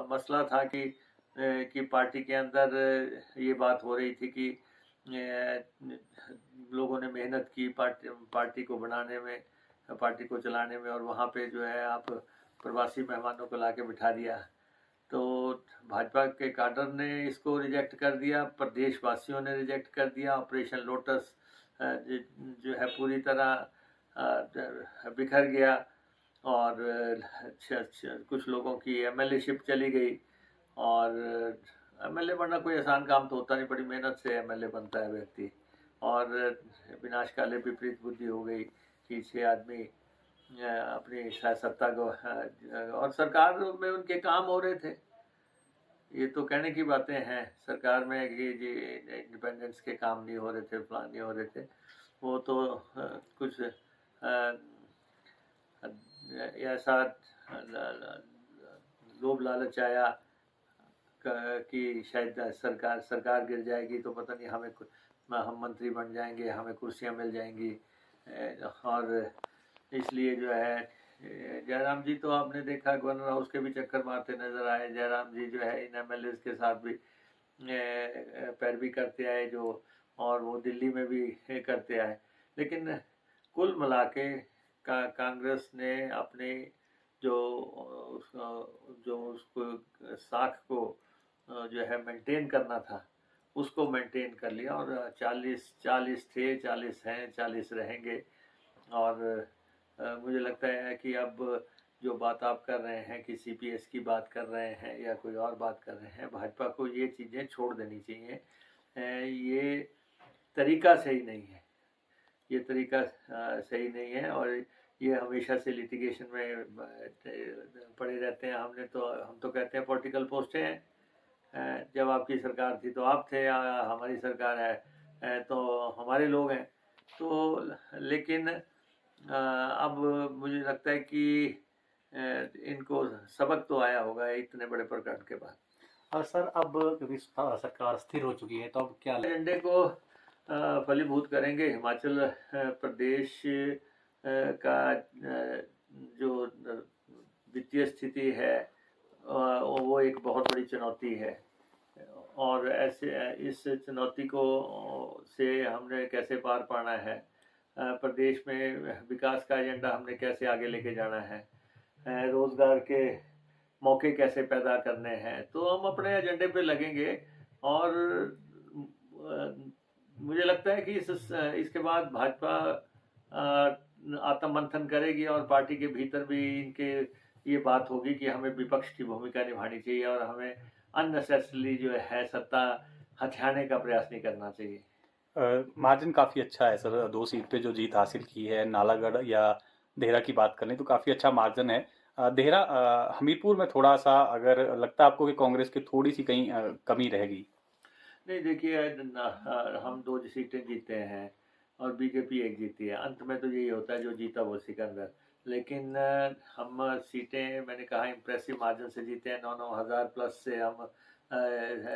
मसला था कि पार्टी के अंदर ये बात हो रही थी कि लोगों ने मेहनत की पार्टी को बनाने में, पार्टी को चलाने में, और वहाँ पे जो है आप प्रवासी मेहमानों को लाके बिठा दिया। तो भाजपा के काडर ने इसको रिजेक्ट कर दिया, प्रदेशवासियों ने रिजेक्ट कर दिया। ऑपरेशन लोटस जो है पूरी तरह बिखर गया, और कुछ लोगों की एमएलए-शिप चली गई। और एमएलए बनना कोई आसान काम तो होता नहीं, बड़ी मेहनत से एमएलए बनता है व्यक्ति। और विनाश काले विपरीत बुद्धि हो गई कि 6 आदमी अपनी सत्ता को और सरकार में उनके काम हो रहे थे। ये तो कहने की बातें हैं सरकार में कि जी इंडिपेंडेंस के काम नहीं हो रहे थे, प्लान नहीं हो रहे थे। वो तो कुछ ऐसा लोभ लालच आया कि शायद सरकार गिर जाएगी तो पता नहीं हम मंत्री बन जाएंगे, हमें कुर्सियां मिल जाएंगी। और इसलिए जो है जयराम जी तो आपने देखा गवर्नर हाउस के भी चक्कर मारते नजर आए। जयराम जी जो है इन एमएलए के साथ भी पैरवी करते आए जो, और वो दिल्ली में भी करते आए। लेकिन कुल मिला के कांग्रेस ने अपने जो उसको साख को जो है मेंटेन करना था उसको मेंटेन कर लिया। और 40 थे, 40 हैं, 40 रहेंगे। और मुझे लगता है कि अब जो बात आप कर रहे हैं कि सीपीएस की बात कर रहे हैं या कोई और बात कर रहे हैं, भाजपा को ये चीज़ें छोड़ देनी चाहिए। ये तरीका सही नहीं है, ये तरीका सही नहीं है। और ये हमेशा से लिटिगेशन में पड़े रहते हैं। हम तो कहते हैं पॉलिटिकल पोस्टें हैं, जब आपकी सरकार थी तो आप थे, हमारी सरकार है तो हमारे लोग हैं। तो लेकिन अब मुझे लगता है कि इनको सबक तो आया होगा इतने बड़े प्रकरण के बाद। और सर अब क्योंकि सरकार स्थिर हो चुकी है तो अब क्या एजेंडे को फलीभूत करेंगे। हिमाचल प्रदेश का जो वित्तीय स्थिति है वो एक बहुत बड़ी चुनौती है। और ऐसे इस चुनौती को से हमने कैसे पार पाना है, प्रदेश में विकास का एजेंडा हमने कैसे आगे लेके जाना है, रोजगार के मौके कैसे पैदा करने हैं, तो हम अपने एजेंडे पे लगेंगे। और मुझे लगता है कि इसके बाद भाजपा आत्ममंथन करेगी और पार्टी के भीतर भी इनके ये बात होगी कि हमें विपक्ष की भूमिका निभानी चाहिए और हमें अननेसेसरली जो है सत्ता हथियाने का प्रयास नहीं करना चाहिए। मार्जिन काफ़ी अच्छा है सर, 2 सीट पे जो जीत हासिल की है, नालागढ़ या देहरा की बात करें तो काफ़ी अच्छा मार्जिन है। देहरा हमीरपुर में थोड़ा सा अगर लगता है आपको कि कांग्रेस की थोड़ी सी कहीं कमी रहेगी? नहीं, देखिए हम 2 सीटें जीते हैं और बीजेपी 1 जीती है। अंत में तो यही होता है जो जीता वो सिकंदर। लेकिन हम सीटें मैंने कहा इम्प्रेसिव मार्जिन से जीते हैं, 9-9 हज़ार प्लस से हम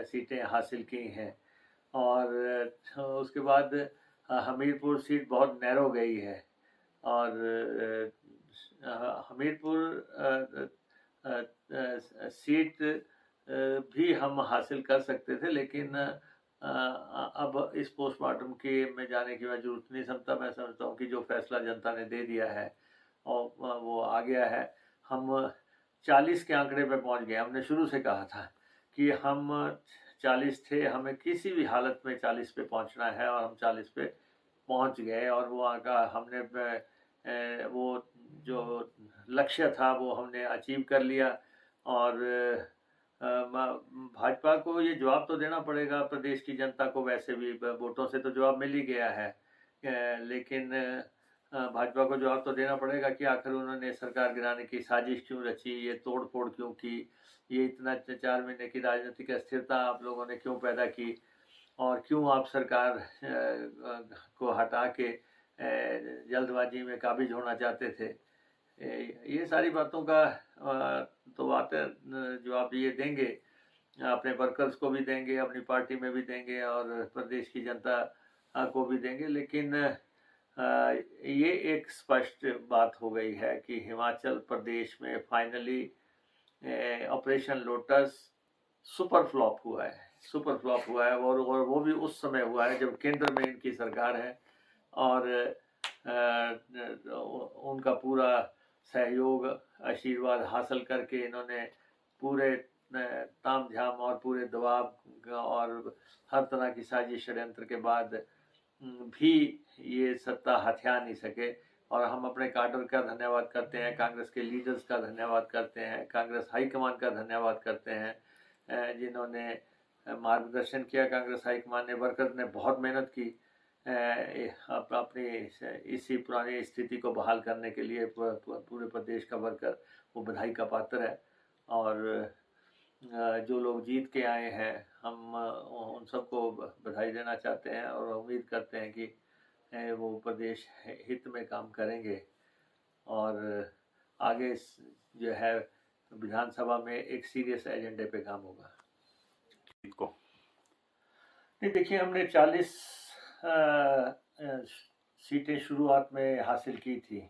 सीटें हासिल की हैं। और उसके बाद हमीरपुर सीट बहुत नैरो गई है। और हमीरपुर सीट भी हम हासिल कर सकते थे, लेकिन अब इस पोस्टमार्टम के में जाने की मैं जरूरत नहीं समझता। मैं समझता हूँ कि जो फैसला जनता ने दे दिया है और वो आ गया है। हम 40 के आंकड़े पे पहुँच गए। हमने शुरू से कहा था कि हम 40 थे, हमें किसी भी हालत में 40 पे पहुँचना है, और हम 40 पे पहुँच गए। और वो आका हमने वो जो लक्ष्य था वो हमने अचीव कर लिया। और भाजपा को ये जवाब तो देना पड़ेगा प्रदेश की जनता को, वैसे भी वोटों से तो जवाब मिल ही गया है। लेकिन भाजपा को जवाब तो देना पड़ेगा कि आखिर उन्होंने सरकार गिराने की साजिश क्यों रची, ये तोड़ फोड़ क्यों की, ये इतना 4 महीने की राजनीतिक अस्थिरता आप लोगों ने क्यों पैदा की, और क्यों आप सरकार को हटा के जल्दबाजी में काबिज होना चाहते थे। ये सारी बातों का तो बातें जवाब ये देंगे, अपने वर्कर्स को भी देंगे, अपनी पार्टी में भी देंगे, और प्रदेश की जनता को भी देंगे। लेकिन ये एक स्पष्ट बात हो गई है कि हिमाचल प्रदेश में finally operation lotus super flop हुआ है और वो भी उस समय हुआ है जब केंद्र में इनकी सरकार है और उनका पूरा सहयोग आशीर्वाद हासिल करके इन्होंने पूरे तामझाम और पूरे दबाव और हर तरह की साजिश षड्यंत्र के बाद भी ये सत्ता हथिया नहीं सके। और हम अपने काडर का धन्यवाद करते हैं, कांग्रेस के लीडर्स का धन्यवाद करते हैं, कांग्रेस हाईकमान का धन्यवाद करते हैं जिन्होंने मार्गदर्शन किया। कांग्रेस हाईकमान ने, वर्कर ने बहुत मेहनत की अपनी इसी पुरानी स्थिति को बहाल करने के लिए। पूरे प्रदेश का वर्कर वो बधाई का पात्र है और जो लोग जीत के आए हैं हम उन सबको बधाई देना चाहते हैं और उम्मीद करते हैं कि वो प्रदेश हित में काम करेंगे और आगे जो है विधानसभा में एक सीरियस एजेंडे पे काम होगा। नहीं, देखिए, हमने 40 सीटें शुरुआत में हासिल की थी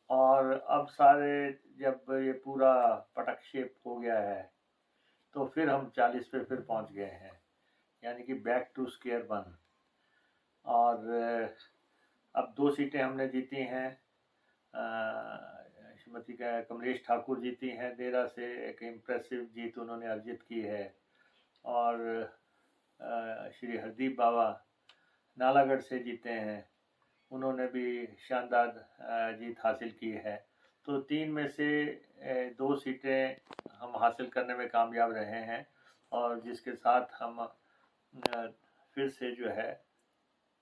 और अब सारे जब ये पूरा पटक्षेप हो गया है तो फिर हम 40 पे फिर पहुंच गए हैं, यानी कि बैक टू स्क्वायर वन। और अब 2 सीटें हमने जीती हैं। श्रीमती कमलेश ठाकुर जीती हैं देरा से, एक इम्प्रेसिव जीत उन्होंने अर्जित की है। और श्री हरदीप बाबा नालागढ़ से जीते हैं, उन्होंने भी शानदार जीत हासिल की है। तो 3 में से 2 सीटें हम हासिल करने में कामयाब रहे हैं और जिसके साथ हम फिर से जो है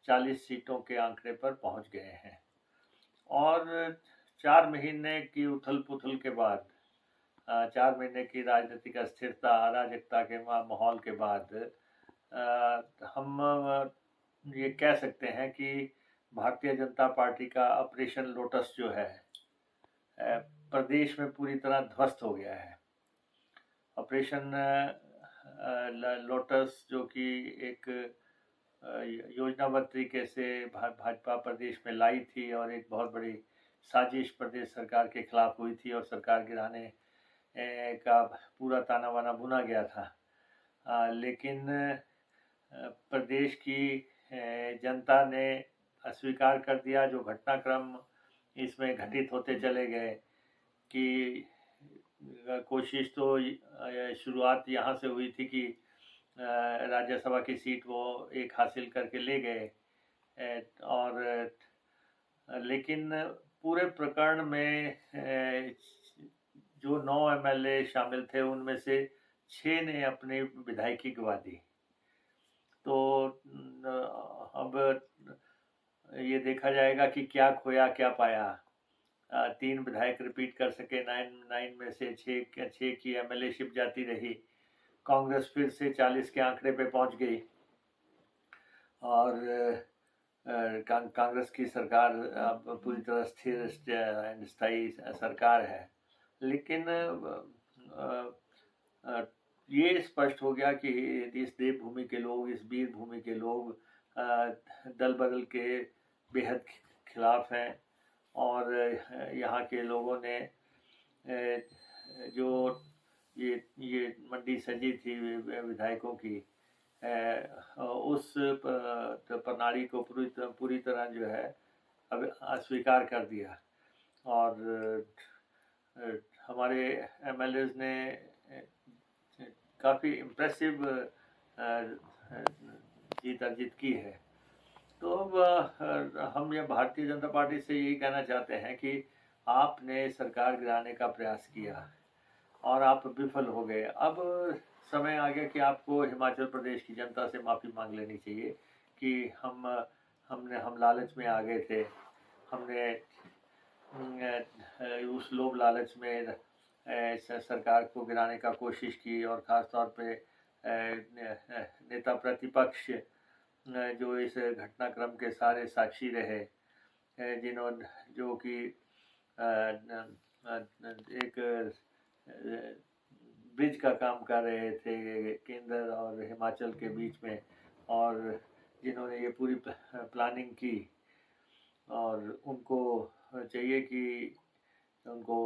40 सीटों के आंकड़े पर पहुंच गए हैं। और 4 महीने की उथल पुथल के बाद, 4 महीने की राजनीतिक अस्थिरता, अराजकता के माहौल के बाद हम ये कह सकते हैं कि भारतीय जनता पार्टी का ऑपरेशन लोटस जो है प्रदेश में पूरी तरह ध्वस्त हो गया है। ऑपरेशन लोटस जो कि एक योजनाबद्ध तरीके से भाजपा प्रदेश में लाई थी और एक बहुत बड़ी साजिश प्रदेश सरकार के खिलाफ हुई थी और सरकार गिराने का पूरा ताना बाना बुना गया था। लेकिन प्रदेश की जनता ने अस्वीकार कर दिया। जो घटनाक्रम इसमें घटित होते चले गए कि कोशिश तो शुरुआत यहाँ से हुई थी कि राज्यसभा की सीट वो एक हासिल करके ले गए और लेकिन पूरे प्रकरण में जो 9 एमएलए शामिल थे उनमें से 6 ने अपनी विधायकी गवा दी। तो अब ये देखा जाएगा कि क्या खोया क्या पाया। 3 विधायक रिपीट कर सके, 9 में से 6 की एमएलएशिप जाती रही। कांग्रेस फिर से 40 के आंकड़े पे पहुंच गई और कांग्रेस की सरकार अब पूरी तरह स्थिर एंड स्थायी सरकार है। लेकिन ये स्पष्ट हो गया कि इस देवभूमि के लोग, इस वीर भूमि के लोग दल बदल के बेहद खिलाफ हैं और यहाँ के लोगों ने जो ये मंडी सजी थी विधायकों की, उस प्रणाली को पूरी तरह जो है अब अस्वीकार कर दिया और हमारे एमएलएज ने काफ़ी इम्प्रेसिव जीत अर्जित की है। तो अब हम यह भारतीय जनता पार्टी से यही कहना चाहते हैं कि आपने सरकार गिराने का प्रयास किया और आप विफल हो गए। अब समय आ गया कि आपको हिमाचल प्रदेश की जनता से माफ़ी मांग लेनी चाहिए कि हम लालच में आ गए थे। हमने उस लोभ लालच में सरकार को गिराने का कोशिश की और ख़ास तौर पे नेता प्रतिपक्ष जो इस घटनाक्रम के सारे साक्षी रहे, जो कि एक ब्रिज का काम कर रहे थे केंद्र और हिमाचल के बीच में और जिन्होंने ये पूरी प्लानिंग की और उनको चाहिए कि उनको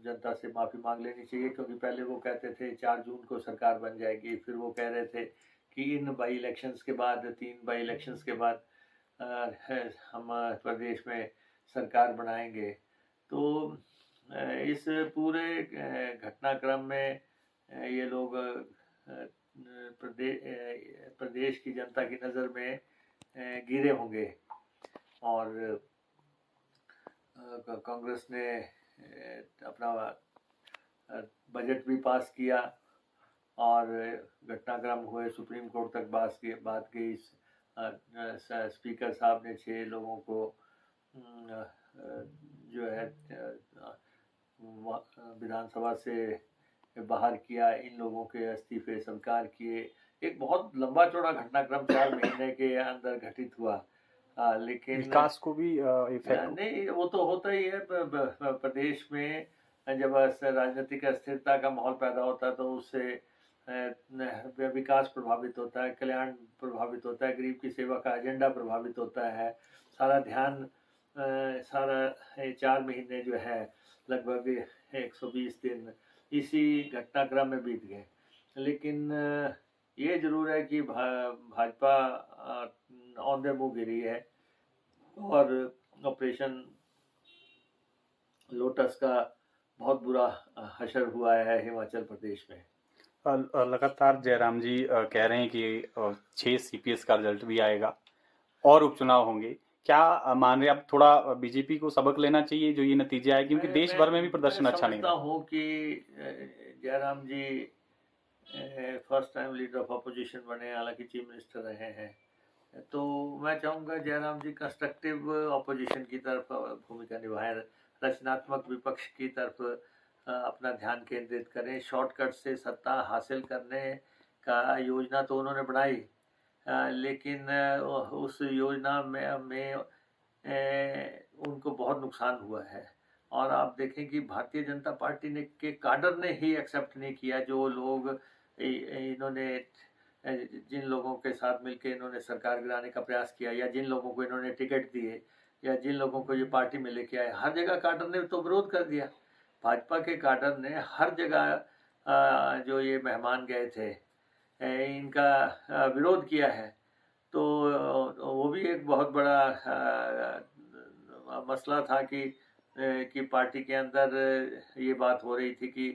जनता से माफ़ी मांग लेनी चाहिए, क्योंकि पहले वो कहते थे 4 जून को सरकार बन जाएगी, फिर वो कह रहे थे कि इन बाई इलेक्शंस के बाद, 3 बाई इलेक्शंस के बाद हम प्रदेश में सरकार बनाएंगे। तो इस पूरे घटनाक्रम में ये लोग प्रदेश की जनता की नज़र में गिरे होंगे, और कांग्रेस ने अपना बजट भी पास किया और घटनाक्रम हुए, सुप्रीम कोर्ट तक बात गई। स्पीकर साहब ने 6 लोगों को जो है विधानसभा से बाहर किया, इन लोगों के इस्तीफे स्वीकार किए। एक बहुत लंबा चौड़ा घटनाक्रम 4 महीने के अंदर घटित हुआ। लेकिन विकास को भी इफेक्ट नहीं, वो तो होता ही है। प्रदेश में जब राजनीतिक अस्थिरता का माहौल पैदा होता है तो उससे विकास प्रभावित होता है, कल्याण प्रभावित होता है, गरीब की सेवा का एजेंडा प्रभावित होता है। सारा ध्यान सारा 4 महीने जो है, लगभग 120 दिन इसी घटनाक्रम में बीत गए। लेकिन ये जरूर है कि भाजपा ऑन द मूव गिरी है, और ऑपरेशन लोटस का बहुत बुरा हशर हुआ है हिमाचल प्रदेश में। लगातार जयराम जी कह रहे हैं कि 6 CPS का रिजल्ट भी आएगा और उपचुनाव होंगे। क्या मान रहे आप थोड़ा बीजेपी को सबक लेना चाहिए जो ये नतीजे आए, क्योंकि देश भर में भी प्रदर्शन अच्छा नहीं समझता हूँ कि Jairam ji first time leader of opposition बने, हालांकि चीफ मिनिस्टर रहे हैं। तो मैं चाहूँगा जयराम जी कंस्ट्रक्टिव अपोजिशन की तरफ भूमिका निभाएं, रचनात्मक विपक्ष की तरफ अपना ध्यान केंद्रित करें। शॉर्टकट से सत्ता हासिल करने का योजना तो उन्होंने बनाई, लेकिन उस योजना में उनको बहुत नुकसान हुआ है। और आप देखें कि भारतीय जनता पार्टी ने के काडर ने ही एक्सेप्ट नहीं किया, जो लोग इन्होंने जिन लोगों के साथ मिलकर इन्होंने सरकार गिराने का प्रयास किया, या जिन लोगों को इन्होंने टिकट दिए, या जिन लोगों को ये पार्टी में लेके आए, हर जगह काडर ने तो विरोध कर दिया। भाजपा के काडर ने हर जगह जो ये मेहमान गए थे इनका विरोध किया है। तो वो भी एक बहुत बड़ा मसला था कि पार्टी के अंदर ये बात हो रही थी कि